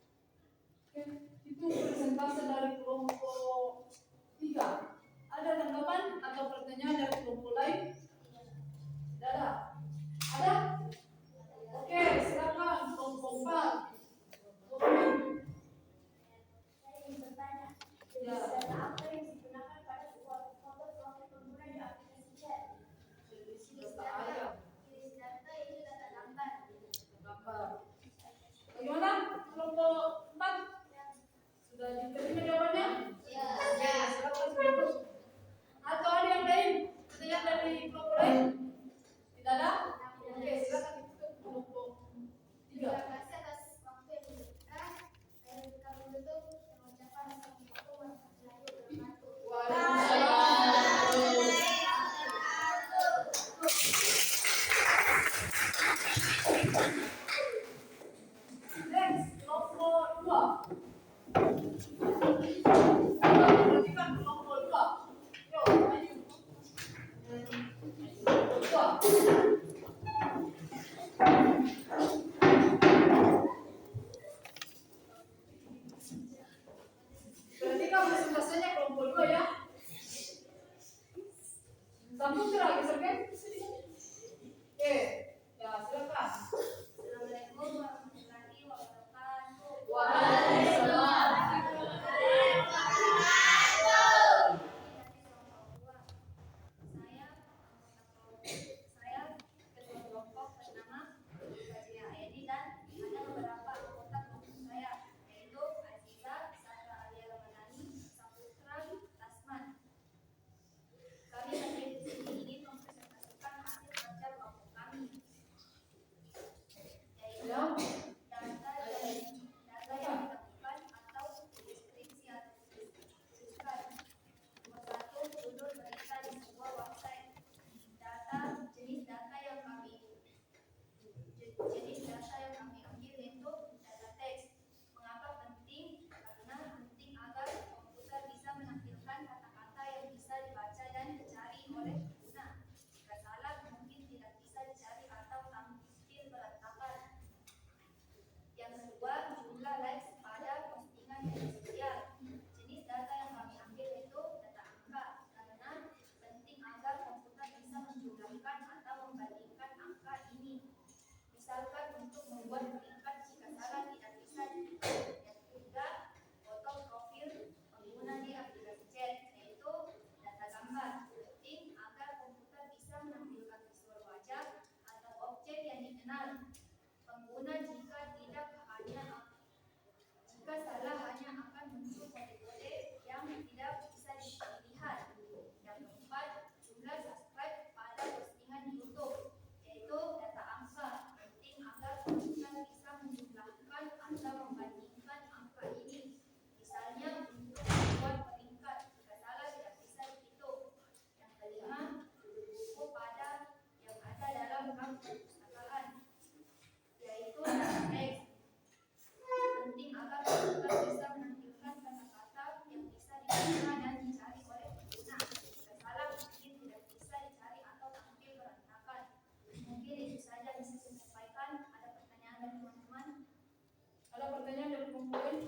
Oke, itu presentase dari kelompok 3. Ada tanggapan atau pertanyaan dari kelompok lain? Tidak ada. Ada? Oke, silakan kelompok 4. Saya ingin bertanya, Ya. jenis data apa yang digunakan pada foto profil pengguna di aplikasi chat? Jenis data Itu data gambar. gambar. Bagaimana kelompok 4? Sudah diterima jawabannya? Ya. Silakan duduk. Atau ada yang lain? Pertanyaan dari kelompok lain? Tidak ada? Oke, silakan ditutup kelompok 3. Terima kasih atas waktu yang diberikan. Saya kami tutup dengan ucapan assalamualaikum warahmatullahi wabarakatuh. Waalaikumsalam. Next, kelompok 2. Perhatikan kelompok 2. Yuk, maju. Kelompok 2. Perhatikan presentasinya kelompok 2 ya. Sambung lagi, Sergen. Oke, ya silakan. Assalamualaikum warahmatullahi wabarakatuh. Waalaikumsalam. Saya ketua kelompok bernama Fajria Edi dan ada beberapa anggota kelompok saya yaitu Aziza, Sandra Alia Ramadhani, Saputra, Tasman. Kami hadir di sini ingin mempresentasikan hasil kerja kelompok kami, yaitu data yang ditemukan atau deskripsi atau deskripsikan. Nomor 1, judul berita di sebuah website. Jenis data yang kami ambil yaitu data teks. Mengapa penting? Karena penting agar komputer bisa menampilkan kata-kata yang bisa dibaca dan dicari oleh pengguna. Jika salah, mungkin tidak bisa dicari atau tampil berantakan. Yang kedua, jumlah likes pada postingan media sosial. Jenis data yang kami ambil yaitu data angka, karena penting agar komputer bisa menjumlahkan atau membandingkan angka ini. Misalkan untuk membuat peringkat jika salah tidak bisa dicari. Yang ketiga, foto profil pengguna di aplikasi chat, yaitu data gambar. Penting agar komputer bisa menampilkan visual wajah atau objek yang dikenal pengguna. Jika salah hanya akan muncul kode-kode yang tidak bisa dilihat. Yang keempat, jumlah subscribe pada postingan YouTube, yaitu data angka. Penting agar komputer bisa menjumlahkan atau membandingkan angka ini. Misalnya untuk membuat peringkat, jika salah tidak bisa dihitung. Yang kelima, buku pada yang ada dalam rak perpustakaan, yaitu data teks. Penting agar komputer bisa menampilkan kata-kata yang bisa dibaca dan dicari oleh pengguna. Jika salah, mungkin tidak bisa dicari atau tampil berantakan. Mungkin itu saja bisa saya sampaikan. Ada pertanyaan dari teman-teman? Ada pertanyaan dari kelompok lain?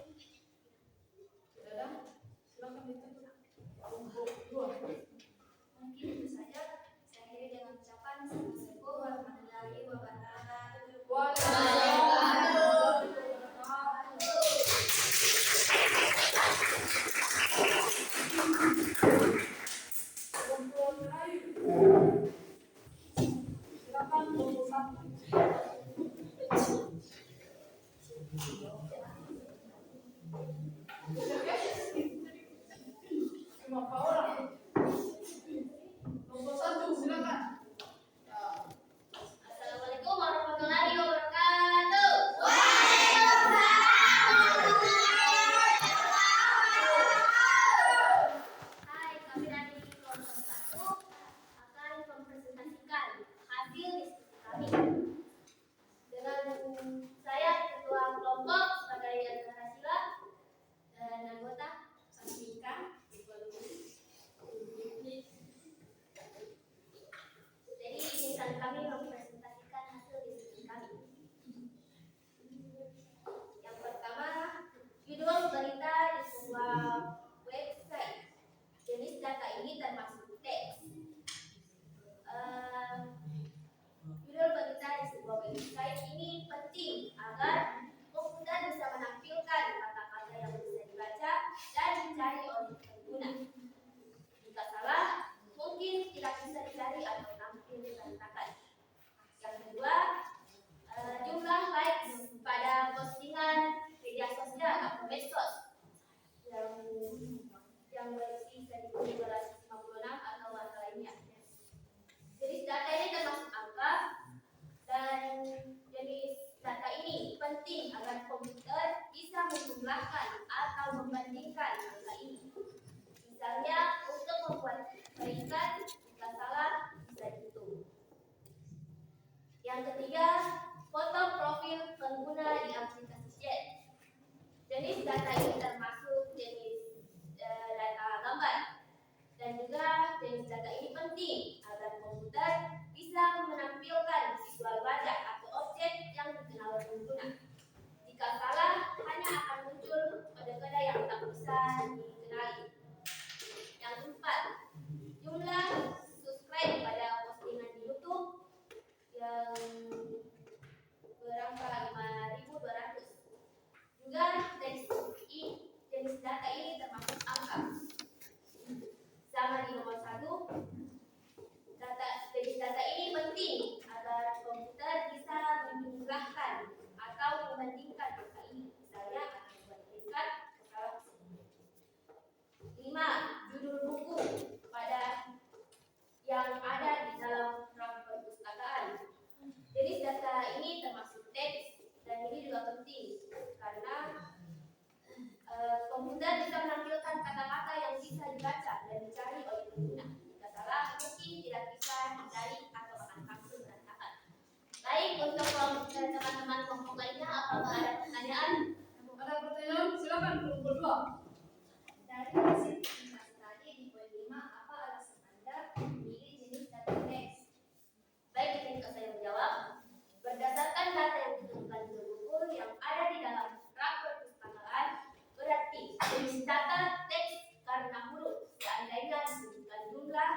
tidak bisa dicari atau tampil berantakan. Yang kedua, jumlah likes pada postingan media sosial atau medsos yang berisi 1256 atau angka lainnya. Jenis data ini termasuk angka, dan jenis data ini penting agar komputer bisa menjumlahkan atau membandingkan angka ini. Misalnya untuk membuat peringkat, jika salah bisa dihitung. Yang ketiga, foto profil pengguna di aplikasi chat. Jenis data ini termasuk jenis data gambar, dan juga jenis data ini penting agar komputer bisa menampilkan visual wajah atau objek yang dikenal pengguna. Jika salah, hanya akan muncul kode-kode yang tak bisa dikenali. Yang keempat, jumlah subscribe pada postingan di YouTube yang berangka 5.200. Juga jenis data ini termasuk angka. Sama di nomor 1, jenis data ini penting agar komputer bisa menjumlahkan atau membandingkan angka ini. Misalnya akan membuat peringkat skala tersebut. 5. Judul buku yang ada di dalam rak perpustakaan. Jenis data ini termasuk teks, dan ini juga penting karena komputer bisa menampilkan kata-kata yang bisa dibaca dan dicari oleh pengguna. Jika salah, mungkin tidak bisa dicari atau akan langsung berantakan. Baik, untuk teman-teman kelompok lainnya, apakah ada pertanyaan? Ada pertanyaan? Silakan kelompok 2. Dari hasil presentasi tadi di poin 5, apa alasan Anda memilih jenis data teks? Baik, izinkan saya menjawab. Berdasarkan data yang ditemukan di buku yang ada di dalam rak perpustakaan, berarti jenis data teks karena huruf. Seandainya disebutkan jumlah,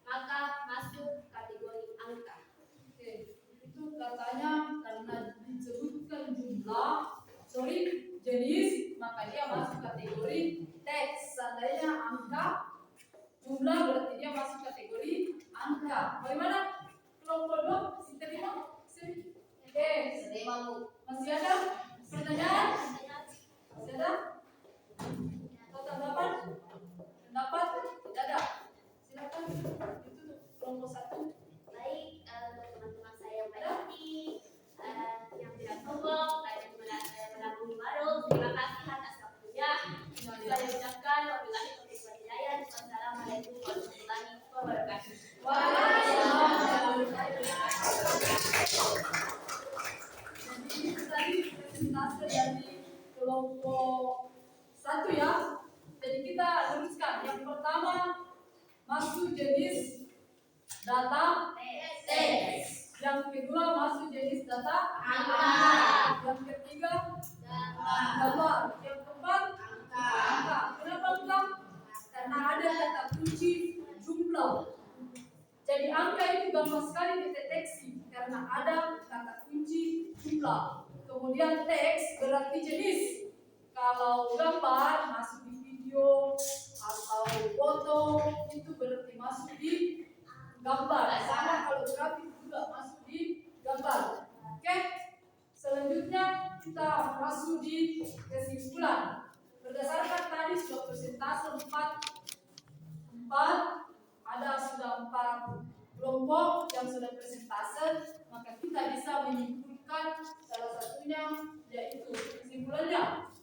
maka masuk kategori angka. Oke, itu katanya karena disebutkan jenis, maka dia masuk kategori teks. Seandainya angka, jumlah berarti dia masuk kategori angka. Bagaimana? Kelompok 2, si terima? Oke, masih ada pertanyaan? Masih ada? Atau tanggapan? Pendapat? Tidak ada. Silakan. Itu kelompok 1. Baik, untuk teman-teman saya yang baik yang tidak sombong, saya menabung baru. Terima kasih atas waktunya. Saya ucapkan wabillahi taufiq wal hidayah. Wassalamualaikum warahmatullahi wabarakatuh. Jadi itu tadi presentase dari kelompok 1 ya. Jadi kita luruskan. Yang pertama masuk jenis data teks. Yang kedua masuk jenis data Angka. Yang ketiga gambar. Yang keempat angka. Kenapa angka? Karena ada kata kunci jumlah. Jadi angka itu gampang sekali dideteksi karena ada kata kunci jumlah. Kemudian teks berarti jenis. Kalau gambar masuk di video atau foto itu berarti masuk di gambar. Sama kalau grafik juga masuk di gambar. Oke. Selanjutnya kita masuk di kesimpulan. Berdasarkan tadi sudah presentasi 4 kelompok yang sudah presentase, maka kita bisa menyimpulkan salah satunya yaitu kesimpulannya.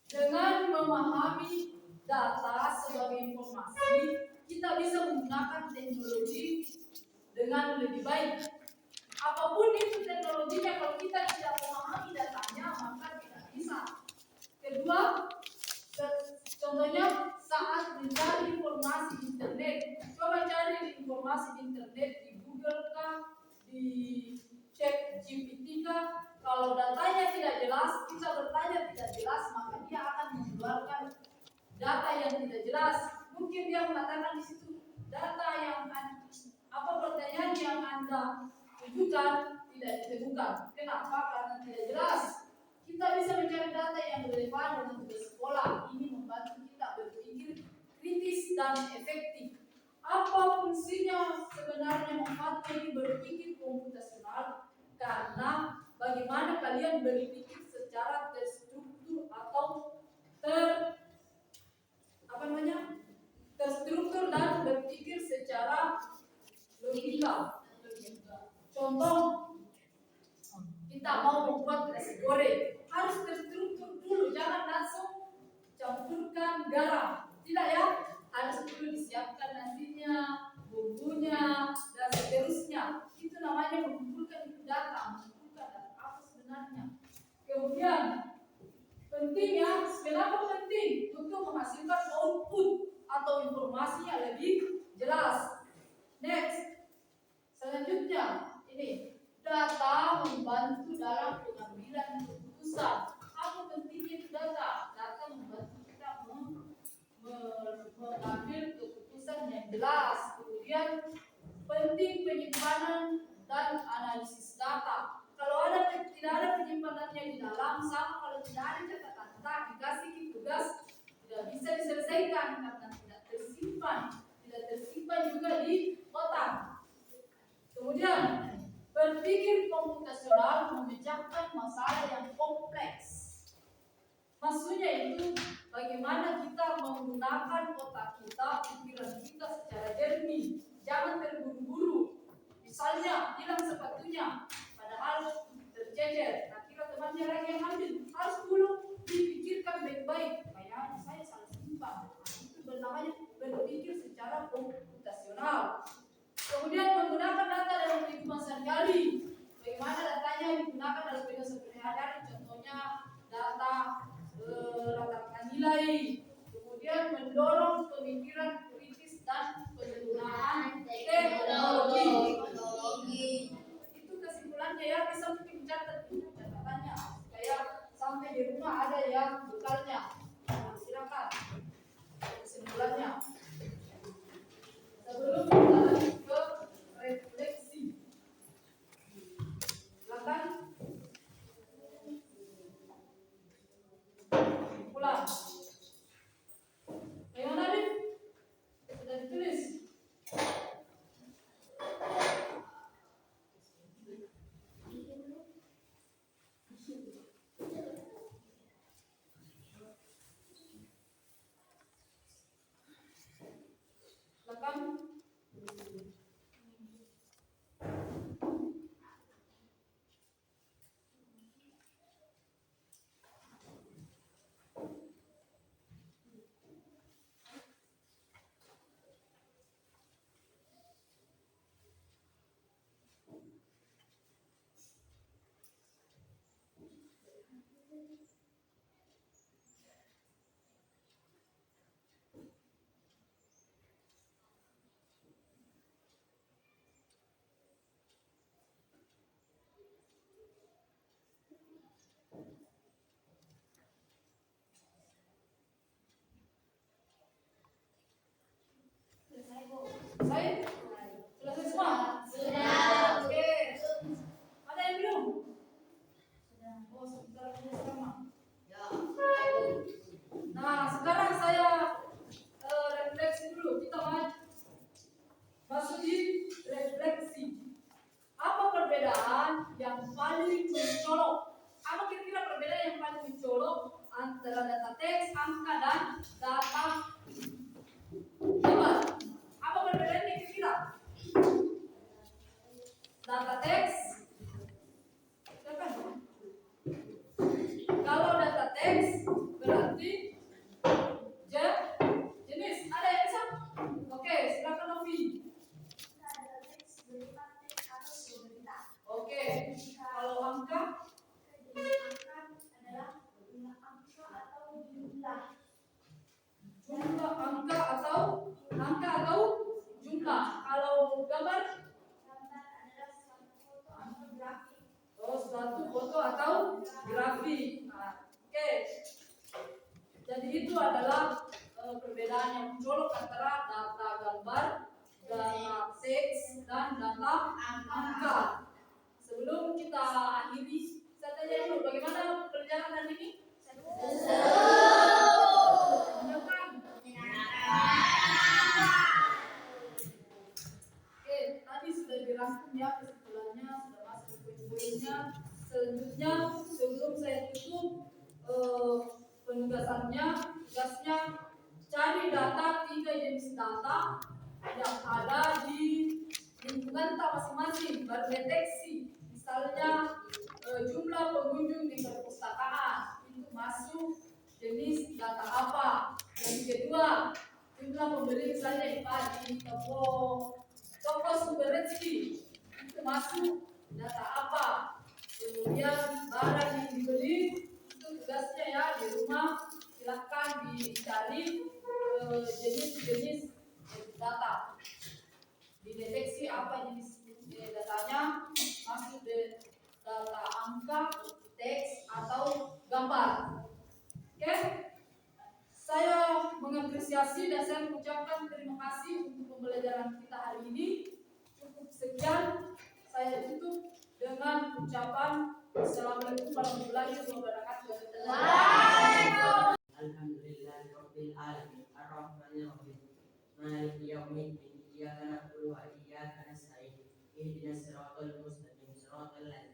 Dengan memahami data sebagai informasi, kita bisa menggunakan teknologi dengan lebih baik. Apapun itu teknologinya, kalau kita tidak memahami datanya, maka tidak bisa. Kedua, contohnya saat mencari informasi di internet, coba cari informasi di internet di Google kah, di ChatGPT kah. Kalau datanya tidak jelas, kita bertanya tidak jelas, maka dia akan mengeluarkan data yang tidak jelas. Mungkin dia mengatakan di situ data yang pertanyaan yang Anda tujukan tidak ditemukan. Kenapa? Karena tidak jelas. Kita bisa mencari data yang relevan dengan tugas sekolah. Ini membantu kita berpikir kritis dan efektif. Apa fungsinya sebenarnya memanfaatkan ini berpikir komputasional? Karena bagaimana kalian berpikir secara terstruktur atau terstruktur dan berpikir secara logika. Contoh, kita mau membuat nasi goreng, harus terstruktur dulu, jangan langsung campurkan garam. Tidak ya, harus dulu disiapkan nasinya, bumbunya, dan seterusnya. Itu namanya mengumpulkan data, mengumpulkan data apa sebenarnya. Kemudian pentingnya, kenapa penting? Untuk menghasilkan output atau informasi yang lebih jelas. Next, selanjutnya ini data membantu dalam pengambilan keputusan. Apa pentingnya itu data? Data membantu kita mengambil keputusan yang jelas. Kemudian penting penyimpanan dan analisis data. Kalau tidak ada penyimpanannya di dalam, sama kalau tidak ada catatan data, dikasih tugas tidak bisa diselesaikan karena tidak tersimpan juga di otak. Kemudian berpikir komputasional memecahkan masalah yang kompleks. Maksudnya itu bagaimana kita menggunakan otak kita, pikiran kita secara jernih, jangan terburu-buru. Misalnya hilang sepatunya, padahal tercecer. Nah, kira temannya lagi yang ambil, harus dulu dipikirkan baik-baik. Kayaknya saya salah simpan. Nah, itu namanya berpikir secara komputasional. Kemudian menggunakan data dalam kehidupan sehari-hari. Bagaimana datanya digunakan dalam kehidupan sehari-hari? Contohnya data rata-rata nilai. Kemudian mendorong pemikiran kritis dan penggunaan teknologi. Itu kesimpulannya ya, bisa mungkin catat catatannya supaya sampai di rumah ada yang bekalnya. Nah, silakan kesimpulannya. Sebelum kita lanjut ke refleksi, silakan pulang. Ayo Nadif, sudah ditulis. Silakan. Selesai? Selesai semua? Sudah. Oke. Ada yang belum? Oh, sebentar lagi sama. Nah, sekarang saya refleksi dulu. Kita masuk di refleksi. Apa perbedaan yang paling mencolok? Apa kira-kira perbedaan yang paling mencolok antara data teks, angka, dan data gambar? Apa perbedaannya kira-kira? Data teks, kalau data teks berarti jenis. Ada yang bisa? Oke, silakan Novi. Oke, kalau angka adalah angka atau jumlah. jumlah angka atau jumlah. Kalau gambar Adalah suatu foto atau grafik. suatu foto atau grafik. Nah, oke. Jadi itu adalah perbedaan yang mencolok antara data gambar, data teks, dan data angka. Sebelum kita akhiri, saya tanya dulu bagaimana perjalanan ini? Menyenangkan. dirangkum ya kesimpulannya, sudah masuk ke poin-poinnya. Selanjutnya sebelum saya tutup tugasnya cari data 3 jenis data yang ada di lingkungan kita masing-masing, baru deteksi. Misalnya jumlah pengunjung di perpustakaan itu masuk jenis data apa. Yang kedua, jumlah pembeli misalnya di toko sumber rezeki itu masuk data apa. Kemudian barang yang dibeli itu tugasnya ya di rumah silahkan dicari jenis-jenis data, dideteksi apa jenis datanya, masuk di data angka, teks atau gambar. Oke, saya mengapresiasi dan saya mengucapkan terima kasih untuk pembelajaran kita hari ini. Cukup sekian, saya tutup dengan ucapan Assalamualaikum warahmatullahi wabarakatuh. Alhamdulillahirabbil alamin arrahmanir rahim maliki yaumiddin iyyaka na'budu wa iyyaka nasta'in ihdinas siratal mustaqim siratal ladzina